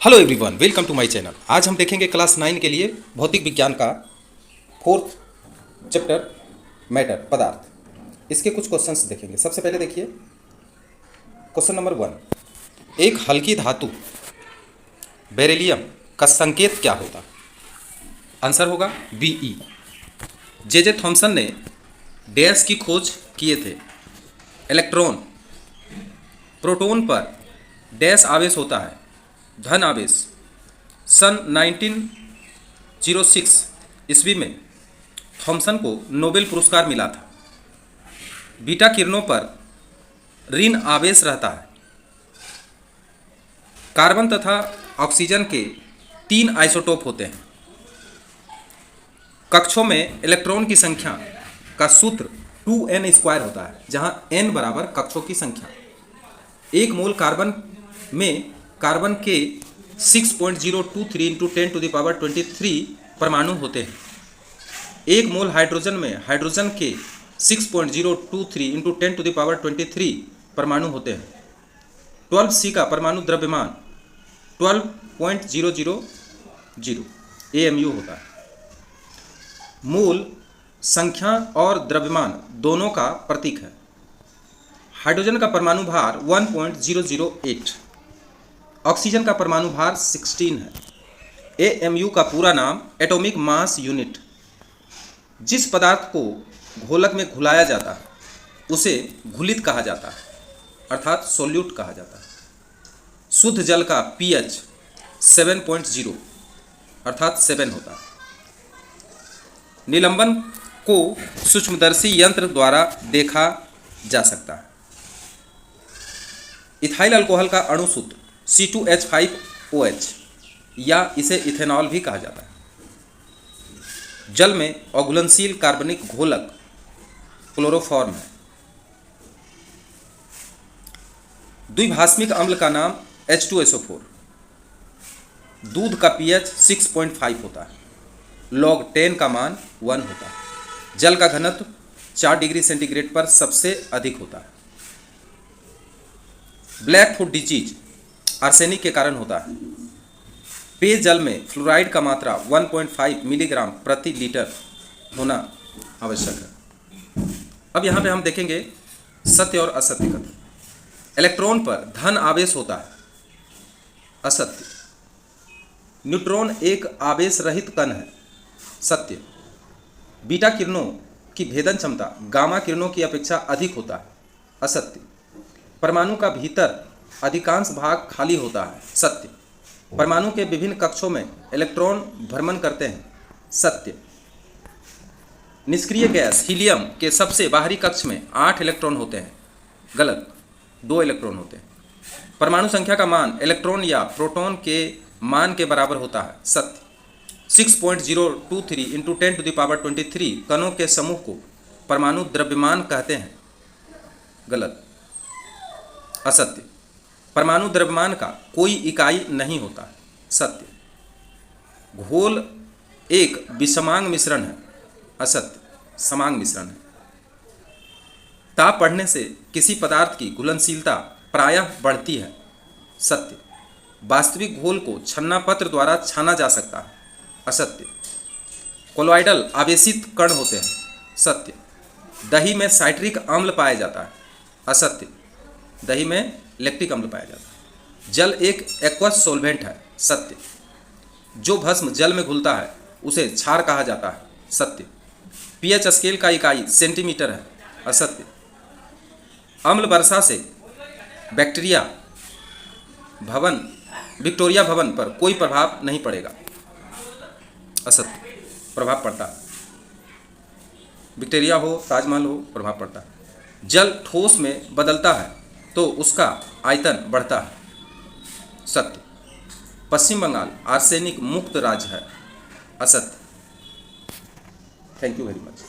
Hello everyone, welcome to my channel. आज हम देखेंगे क्लास 9 के लिए भौतिक विज्ञान का फोर्थ चैप्टर मैटर पदार्थ। इसके कुछ क्वेश्चंस देखेंगे। सबसे पहले देखिए क्वेश्चन नंबर 1। एक हल्की धातु बेरिलियम का संकेत क्या होता? आंसर होगा Be। जे थॉमसन ने डैश की खोज किए थे। इलेक्ट्रॉन प्रोटॉन पर डैश आवेश होता है, धन आवेश। सन 1906 ईस्वी में थॉमसन को नोबेल पुरस्कार मिला था। बीटा किरणों पर ऋण आवेश रहता है। कार्बन तथा ऑक्सीजन के 3 आइसोटोप होते हैं। कक्षों में इलेक्ट्रॉन की संख्या का सूत्र 2n² होता है, जहां n बराबर कक्षों की संख्या। एक मोल कार्बन में कार्बन के 6.023 × 10⁻23 परमाणु होते हैं। एक मोल हाइड्रोजन में हाइड्रोजन के 6.023 × 10⁻23 परमाणु होते हैं। 12C का परमाणु द्रव्यमान 12.000 AMU होता है। मोल संख्या और द्रव्यमान दोनों का प्रतीक है। हाइड्रोजन का परमाणु भार 1.008, ऑक्सीजन का परमाणु भार 16 है। AMU का पूरा नाम एटॉमिक मास यूनिट। जिस पदार्थ को घोलक में घुलाया जाता है उसे घुलित कहा जाता है, अर्थात सोल्यूट कहा जाता है। शुद्ध जल का pH 7.0 अर्थात 7 होता है। निलंबन को सूक्ष्मदर्शी यंत्र द्वारा देखा जा सकता है। इथाइल अल्कोहल का अणु सूत्र C2H5OH या इसे इथेनॉल भी कहा जाता है। जल में अघुलनशील कार्बनिक घोलक क्लोरोफॉर्म है। द्विभाषमिक अम्ल का नाम H2SO4। दूध का pH 6.5 होता है। log 10 का मान 1 होता है। जल का घनत्व 4 डिग्री सेंटीग्रेड पर सबसे अधिक होता है। ब्लैक फुट डिजीज आर्सेनिक के कारण होता है। पेय जल में फ्लोराइड का मात्रा 1.5 मिलीग्राम प्रति लीटर होना आवश्यक है। अब यहाँ पे हम देखेंगे सत्य और असत्य कथन। इलेक्ट्रॉन पर धन आवेश होता है, असत्य। न्यूट्रॉन एक आवेश रहित कण है, सत्य। बीटा किरणों की भेदन क्षमता गामा किरणों की अपेक्षा अधिक होता है, असत्य। परमाणु का भीतर अधिकांश भाग खाली होता है, सत्य। परमाणु के विभिन्न कक्षों में इलेक्ट्रॉन भ्रमण करते हैं, सत्य। निष्क्रिय गैस हीलियम के सबसे बाहरी कक्ष में 8 इलेक्ट्रॉन होते हैं, गलत, 2 इलेक्ट्रॉन होते हैं। परमाणु संख्या का मान इलेक्ट्रॉन या प्रोटॉन के मान के बराबर होता है, सत्य। 6.023 × 10⁻23 कणों के समूह को परमाणु द्रव्यमान कहते हैं, गलत, असत्य। परमाणु द्रव्यमान का कोई इकाई नहीं होता, सत्य। घोल एक विषमांग मिश्रण है, असत्य, समांग मिश्रण है। ताप बढ़ने से किसी पदार्थ की घुलनशीलता प्रायः बढ़ती है, सत्य। वास्तविक घोल को छन्ना पत्र द्वारा छाना जा सकता है, असत्य। कोलॉइडल आवेशित कण होते हैं, सत्य। दही में साइट्रिक अम्ल पाया जाता है, असत्य। दही में लैक्टिक अम्ल पाया जाता है। जल एक एक्वस सॉल्वेंट है, सत्य। जो भस्म जल में घुलता है उसे क्षार कहा जाता है, सत्य। pH स्केल का इकाई सेंटीमीटर है, असत्य। अम्ल वर्षा से विक्टोरिया भवन पर कोई प्रभाव नहीं पड़ेगा, असत्य। प्रभाव पड़ता है, विक्टोरिया हो, ताजमहल हो, प्रभाव पड़ता है। जल ठोस में बदलता है तो उसका आयतन बढ़ता है, सत्य। पश्चिम बंगाल आर्सेनिक मुक्त राज्य है, असत्य। Thank you very much.